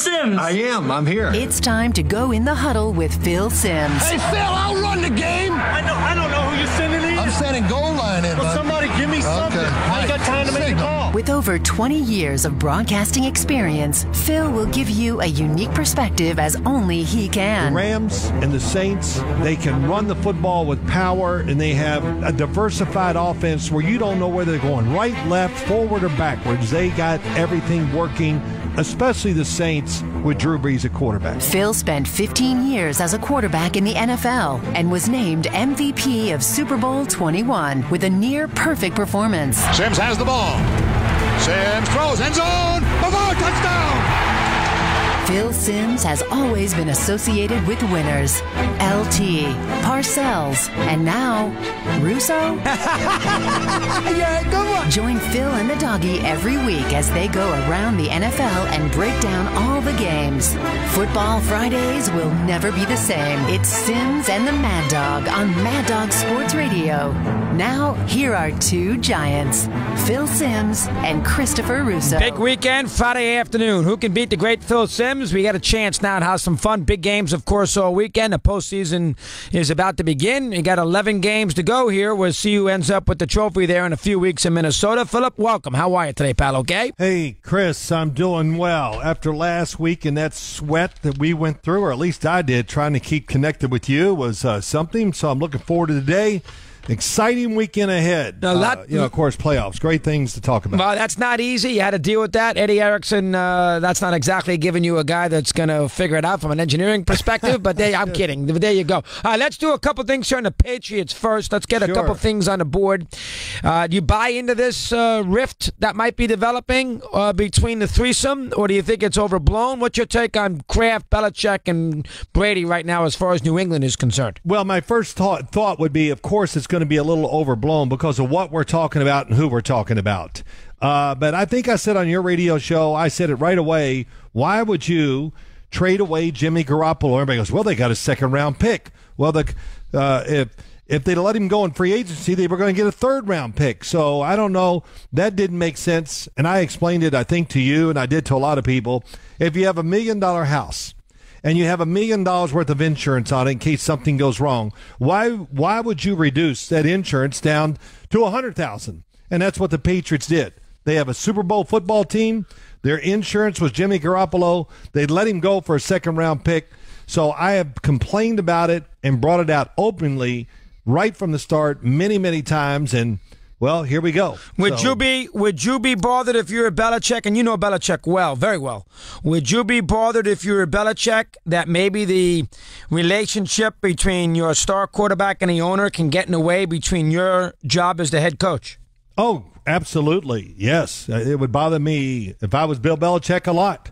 Sims. I am. I'm here. It's time to go in the huddle with Phil Sims. Hey, Phil, I'll run the game. I don't know who you're sending in. I'm standing goal line in, Well, somebody give me something. Okay. I ain't got time to make a call. With over 20 years of broadcasting experience, Phil will give you a unique perspective as only he can. The Rams and the Saints, they can run the football with power, and they have a diversified offense where you don't know whether they're going right, left, forward, or backwards. They got everything working, especially the Saints with Drew Brees at quarterback. Phil spent 15 years as a quarterback in the NFL and was named MVP of Super Bowl 21 with a near-perfect performance. Sims has the ball. Sims throws, end zone. Bavard, touchdown. Phil Sims has always been associated with winners. LT, Parcells, and now Russo. Yeah, come on. Join Phil and the doggy every week as they go around the NFL and break down all the games. Football Fridays will never be the same. It's Sims and the Mad Dog on Mad Dog Sports Radio. Now, here are two giants, Phil Sims and Christopher Russo. Big weekend, Friday afternoon. Who can beat the great Phil Sims? We got a chance now to have some fun. Big games, of course, all weekend. The postseason is about to begin. You got 11 games to go here. We'll see who ends up with the trophy there in a few weeks in Minnesota. Philip, welcome. How are you today, pal? Okay? Hey, Chris, I'm doing well. After last week and that sweat that we went through, or at least I did, trying to keep connected with you was something. So I'm looking forward to today. Exciting weekend ahead. Of course, playoffs. Great things to talk about. Well, that's not easy. You had to deal with that. Eddie Erickson, that's not exactly giving you a guy that's going to figure it out from an engineering perspective, but I'm kidding. There you go. All right, let's do a couple things here on the Patriots first. Let's get a couple things on the board. Do you buy into this rift that might be developing between the threesome, or do you think it's overblown? What's your take on Kraft, Belichick, and Brady right now as far as New England is concerned? Well, my first thought would be, of course, it's going to be a little overblown because of what we're talking about and who we're talking about. But I think I said on your radio show, I said it right away, why would you trade away Jimmy Garoppolo? Everybody goes, well, they got a second-round pick. Well, if they'd let him go in free agency, they were going to get a third-round pick. So I don't know. That didn't make sense. And I explained it, I think, to you, and I did to a lot of people. If you have $1 million house, and you have $1 million worth of insurance on it in case something goes wrong, why would you reduce that insurance down to $100,000? And that's what the Patriots did. They have a Super Bowl football team. Their insurance was Jimmy Garoppolo. They let him go for a second-round pick. So I have complained about it and brought it out openly right from the start many, many times, and well, here we go. Would you be bothered if you're a Belichick, and you know Belichick well, very well? Would you be bothered if you're a Belichick that maybe the relationship between your star quarterback and the owner can get in the way between your job as the head coach? Oh, absolutely. Yes. It would bother me if I was Bill Belichick a lot.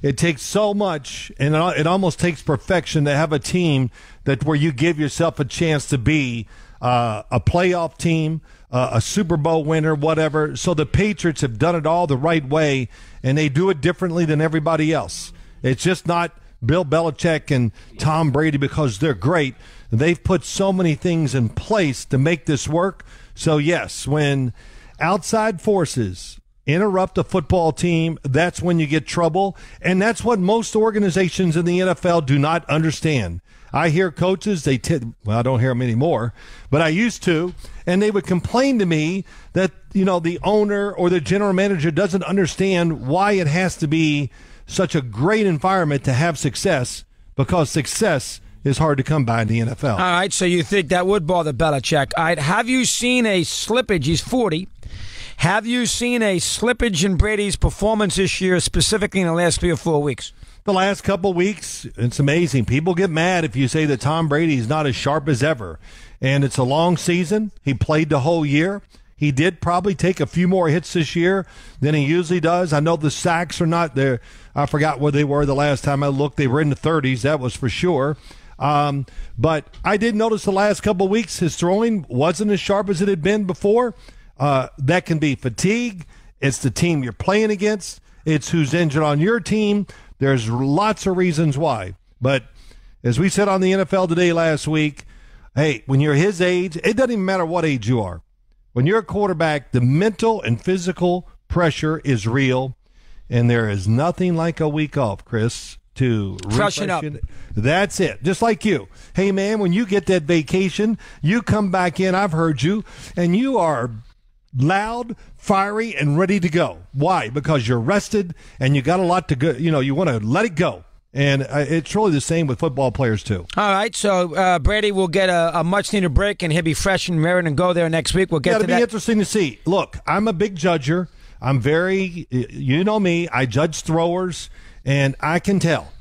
It takes so much, and it almost takes perfection to have a team where you give yourself a chance to be a playoff team, a Super Bowl winner, whatever. So the Patriots have done it all the right way, and they do it differently than everybody else. It's just not Bill Belichick and Tom Brady because they're great. They've put so many things in place to make this work. So, yes, when outside forces interrupt a football team, that's when you get trouble. And that's what most organizations in the NFL do not understand. I hear coaches, I don't hear them anymore, but I used to, and they would complain to me that, the owner or the general manager doesn't understand why it has to be such a great environment to have success, because success is hard to come by in the NFL. All right, so you think that would bother Belichick. All right, have you seen a slippage? He's 40. Have you seen a slippage in Brady's performance this year, specifically in the last 3 or 4 weeks? The last couple of weeks, it's amazing. People get mad if you say that Tom Brady is not as sharp as ever. And it's a long season. He played the whole year. He did probably take a few more hits this year than he usually does. I know the sacks are not there. I forgot where they were the last time I looked. They were in the 30s, that was for sure. But I did notice the last couple of weeks his throwing wasn't as sharp as it had been before. That can be fatigue. It's the team you're playing against. It's who's injured on your team. There's lots of reasons why. But as we said on the NFL Today last week, hey, when you're his age, it doesn't even matter what age you are. When you're a quarterback, the mental and physical pressure is real. and there is nothing like a week off, Chris, to freshen up. That's it. Just like you. Hey, man, when you get that vacation, you come back in, I've heard you, and you are loud, fiery, and ready to go. Why? Because you're rested, and you got a lot to go. You want to let it go. And it's really the same with football players, too. All right, so Brady will get a much-needed break, and he'll be fresh and raring and go there next week. We'll get to that. It'll be interesting to see. Look, I'm a big judger. I'm you know me, I judge throwers, and I can tell.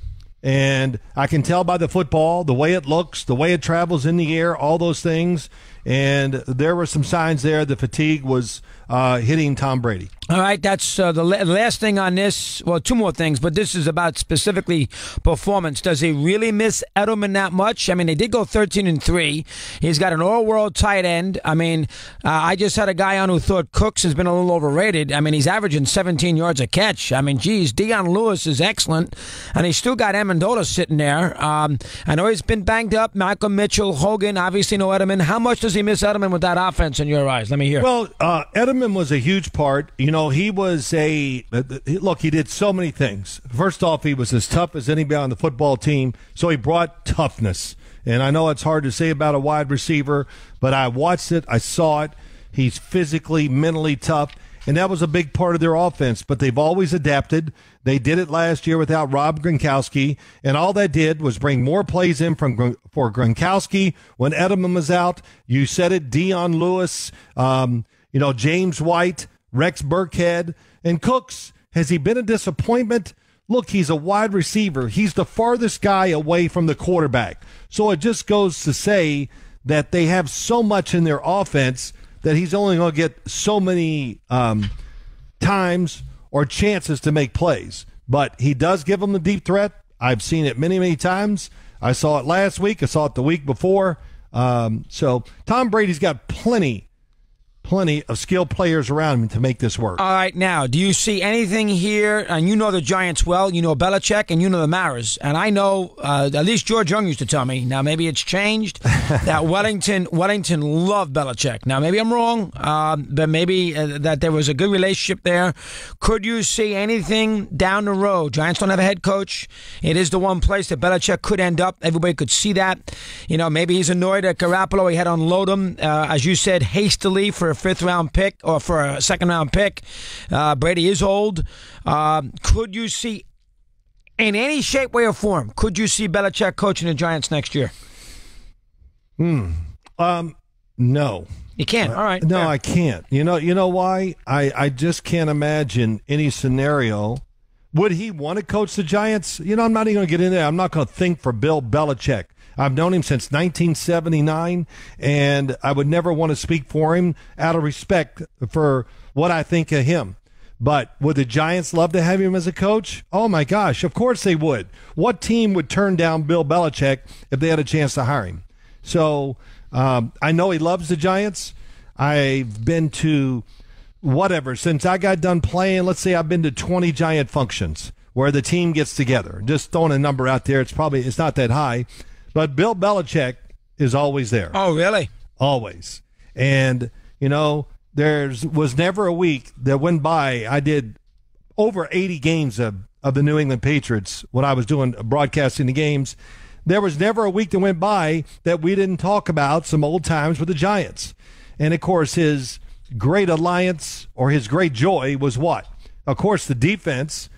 And I can tell by the football, the way it looks, the way it travels in the air, all those things. And there were some signs there the fatigue was hitting Tom Brady. All right, that's the last thing on this. Well, two more things, but this is about specifically performance. Does he really miss Edelman that much? I mean, they did go 13-3. He's got an all-world tight end. I mean, I just had a guy on who thought Cooks has been a little overrated. I mean, he's averaging 17 yards a catch. I mean, geez, Deion Lewis is excellent, and he's still got Amendola sitting there. I know he's been banged up. Malcolm Mitchell, Hogan, obviously no Edelman. How much does he miss Edelman with that offense in your eyes? Let me hear. Well, Edelman was a huge part. He was he did so many things. First off, he was as tough as anybody on the football team, so he brought toughness. And I know it's hard to say about a wide receiver, but I watched it, I saw it. He's physically, mentally tough, and that was a big part of their offense. But they've always adapted. They did it last year without Rob Gronkowski, and all that did was bring more plays in for Gronkowski when Edelman was out. You said it, Deion Lewis, James White, Rex Burkhead, and Cooks. Has he been a disappointment? Look, he's a wide receiver. He's the farthest guy away from the quarterback. So it just goes to say that they have so much in their offense that he's only going to get so many times or chances to make plays. But he does give them the deep threat. I've seen it many, many times. I saw it last week. I saw it the week before. So Tom Brady's got plenty of skilled players around him to make this work. All right, now, do you see anything here? And you know the Giants well. You know Belichick, and you know the Maras. And I know, at least George Young used to tell me, now maybe it's changed, that Wellington loved Belichick. Now, maybe I'm wrong, but maybe that there was a good relationship there. Could you see anything down the road? Giants don't have a head coach. It is the one place that Belichick could end up. Everybody could see that. Maybe he's annoyed at Garoppolo. He had to unload him, as you said, hastily for a fifth-round pick or for a second-round pick. Brady is old. Could you see, in any shape, way, or form, could you see Belichick coaching the Giants next year? No. You can't. All right. No, fair. I can't. You know why? I just can't imagine any scenario. Would he want to coach the Giants? I'm not even going to get into that. I'm not going to think for Bill Belichick. I've known him since 1979, and I would never want to speak for him out of respect for what I think of him. But would the Giants love to have him as a coach? Oh, my gosh, of course they would. What team would turn down Bill Belichick if they had a chance to hire him? So I know he loves the Giants. I've been to since I got done playing, let's say I've been to 20 Giant functions where the team gets together. Just throwing a number out there, it's not that high. But Bill Belichick is always there. Oh, really? Always. And, there was never a week that went by. I did over 80 games of the New England Patriots when I was doing broadcasting the games. There was never a week that went by that we didn't talk about some old times with the Giants. And, of course, his great alliance or his great joy was what? Of course, the defense,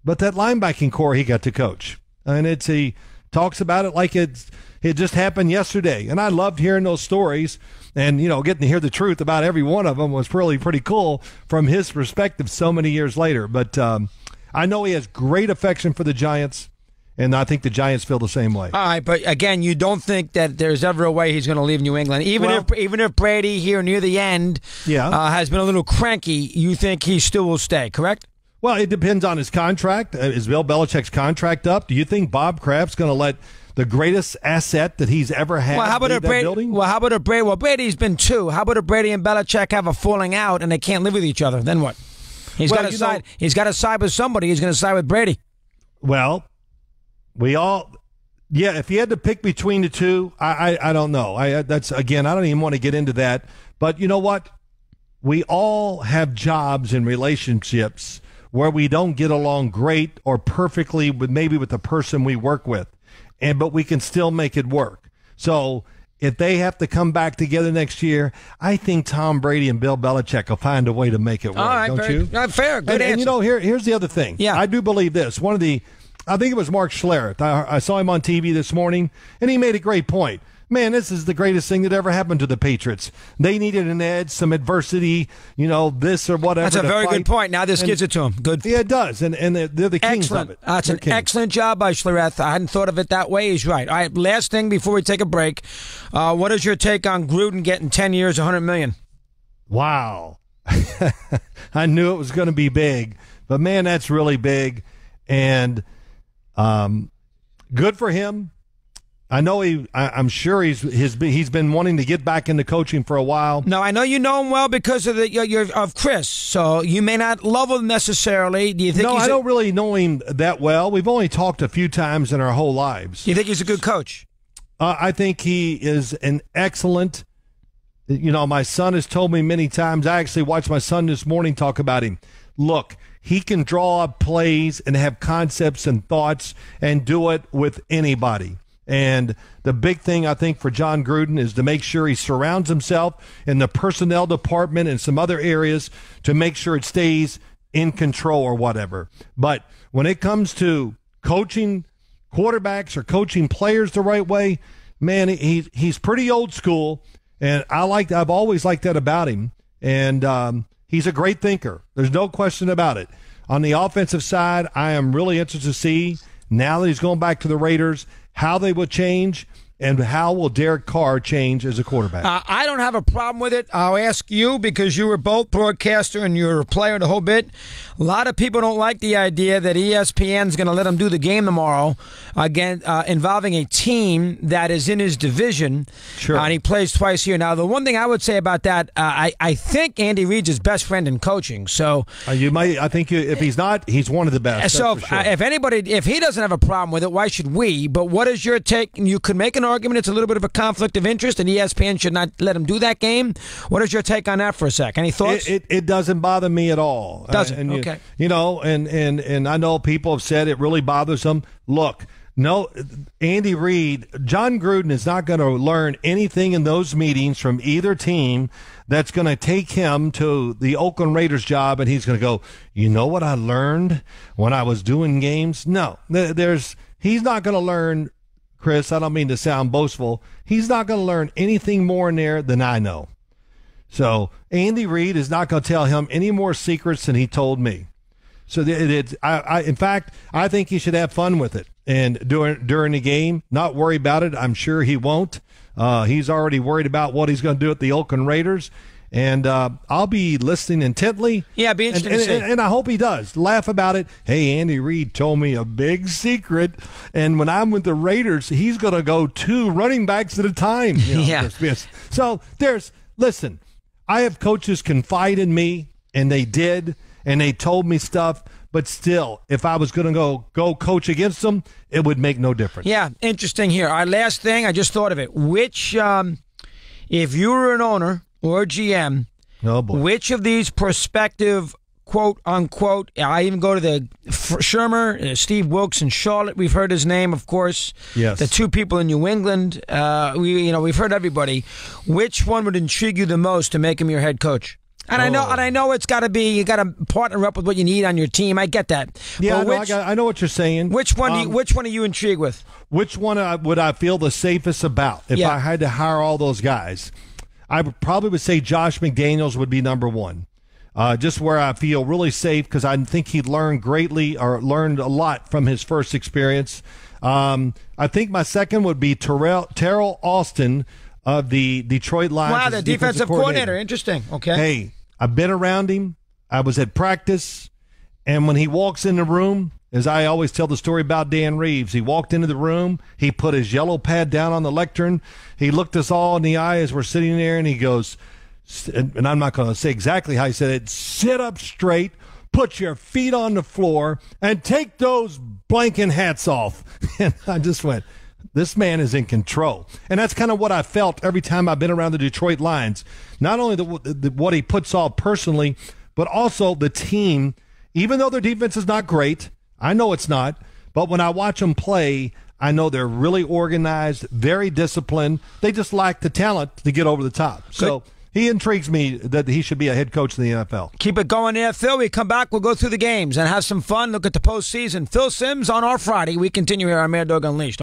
but that linebacking core he got to coach. And he talks about it like it just happened yesterday. And I loved hearing those stories. And, getting to hear the truth about every one of them was really pretty cool from his perspective so many years later. But I know he has great affection for the Giants, and I think the Giants feel the same way. All right, but again, you don't think that there's ever a way he's going to leave New England, even if Brady here near the end has been a little cranky. You think he still will stay, correct? Well, it depends on his contract. Is Bill Belichick's contract up? Do you think Bob Kraft's going to let the greatest asset that he's ever had leave that building? Well, how about a Brady? Well, Brady's been two. How about if Brady and Belichick have a falling out and they can't live with each other? Then what? He's got to side. He's got to side with somebody. He's going to side with Brady. Well, if you had to pick between the two, I don't know. I don't even want to get into that. But you know what? We all have jobs and relationships where we don't get along great or perfectly with the person we work with, but we can still make it work. So if they have to come back together next year, I think Tom Brady and Bill Belichick will find a way to make it work. All right, don't you? Fair, good answer. And here's the other thing. Yeah. I do believe this. I think it was Mark Schlereth. I saw him on TV this morning, and he made a great point. Man, this is the greatest thing that ever happened to the Patriots. They needed an edge, some adversity, this or whatever. That's a very fight. good point. Now this gives it to them. Good. Yeah, it does, and they're the kings excellent. of it. That's an excellent job by Schlereth. I hadn't thought of it that way. He's right. All right, last thing before we take a break. What is your take on Gruden getting 10 years, $100 million? Wow. I knew it was going to be big, but man, that's really big, and good for him. I know I'm sure he's been wanting to get back into coaching for a while. No, I know you know him well because of of Chris. So you may not love him necessarily. Do you think? No, I don't really know him that well. We've only talked a few times in our whole lives. Do you think he's a good coach? I think he is an excellent. My son has told me many times. I actually watched my son this morning talk about him. Look, he can draw up plays and have concepts and thoughts and do it with anybody. And the big thing, I think, for John Gruden is to make sure he surrounds himself in the personnel department and some other areas to make sure it stays in control or whatever. But when it comes to coaching quarterbacks or coaching players the right way, man, he's pretty old school, and I've always liked that about him. And he's a great thinker. There's no question about it. On the offensive side, I am really interested to see, now that he's going back to the Raiders, how they will change and how will Derek Carr change as a quarterback. I don't have a problem with it. I'll ask you because you were both broadcaster and you're a player the whole bit. A lot of people don't like the idea that ESPN's going to let him do the game tomorrow again, involving a team that is in his division. Sure. And he plays twice a year. Now, the one thing I would say about that, I think Andy Reid's his best friend in coaching. So if he's not, he's one of the best. So sure. if he doesn't have a problem with it, why should we? But what is your take? You could make an argument it's a little bit of a conflict of interest and ESPN should not let him do that game. What is your take on that for a sec? Any thoughts? It doesn't bother me at all. Doesn't? Okay. And I know people have said it really bothers them. Look, no, Andy Reid, John Gruden is not going to learn anything in those meetings from either team that's going to take him to the Oakland Raiders job and he's going to go, you know what I learned when I was doing games? No, he's not going to learn. Chris, I don't mean to sound boastful. He's not going to learn anything more in there than I know. So Andy Reid is not going to tell him any more secrets than he told me. So in fact, I think he should have fun with it and during the game, not worry about it. I'm sure he won't. He's already worried about what he's going to do at the Oakland Raiders. And I'll be listening intently. Yeah, be interesting to see. And I hope he does. Laugh about it. Hey, Andy Reid told me a big secret. And when I'm with the Raiders, he's going to go 2 running backs at a time. Yeah. So listen, I have coaches confide in me, and they did, and they told me stuff. But still, if I was going to go coach against them, it would make no difference. Yeah, interesting here. Our last thing, I just thought of it. Which, if you were an owner or GM, oh boy, which of these prospective quote unquote, I even go to the Shermer, Steve Wilkes in Charlotte, we've heard his name, of course. Yes. The 2 people in New England, we've heard everybody. Which one would intrigue you the most to make him your head coach? And I know it's got to be, you got to partner up with what you need on your team. I get that. Yeah, I know what you're saying. Which one are you intrigued with? Which one would I feel the safest about if I had to hire all those guys? I probably would say Josh McDaniels would be number 1. Just where I feel really safe because I think he learned a lot from his first experience. I think my second would be Terrell Austin of the Detroit Lions. Wow, the defensive coordinator. Interesting. Okay. Hey, I've been around him. I was at practice, and when he walks in the room, as I always tell the story about Dan Reeves, he walked into the room, he put his yellow pad down on the lectern, he looked us all in the eye as we're sitting there, and he goes, and I'm not going to say exactly how he said it, sit up straight, put your feet on the floor, and take those blanket hats off. And I just went, this man is in control. And that's kind of what I felt every time I've been around the Detroit Lions. Not only what he puts off personally, but also the team even though their defense is not great, I know it's not, but when I watch them play, I know they're really organized, very disciplined. They just lack the talent to get over the top. So he intrigues me that he should be a head coach in the NFL. Keep it going there, Phil. We come back, we'll go through the games and have some fun, look at the postseason. Phil Simms on our Friday. We continue here on Mad Dog Unleashed.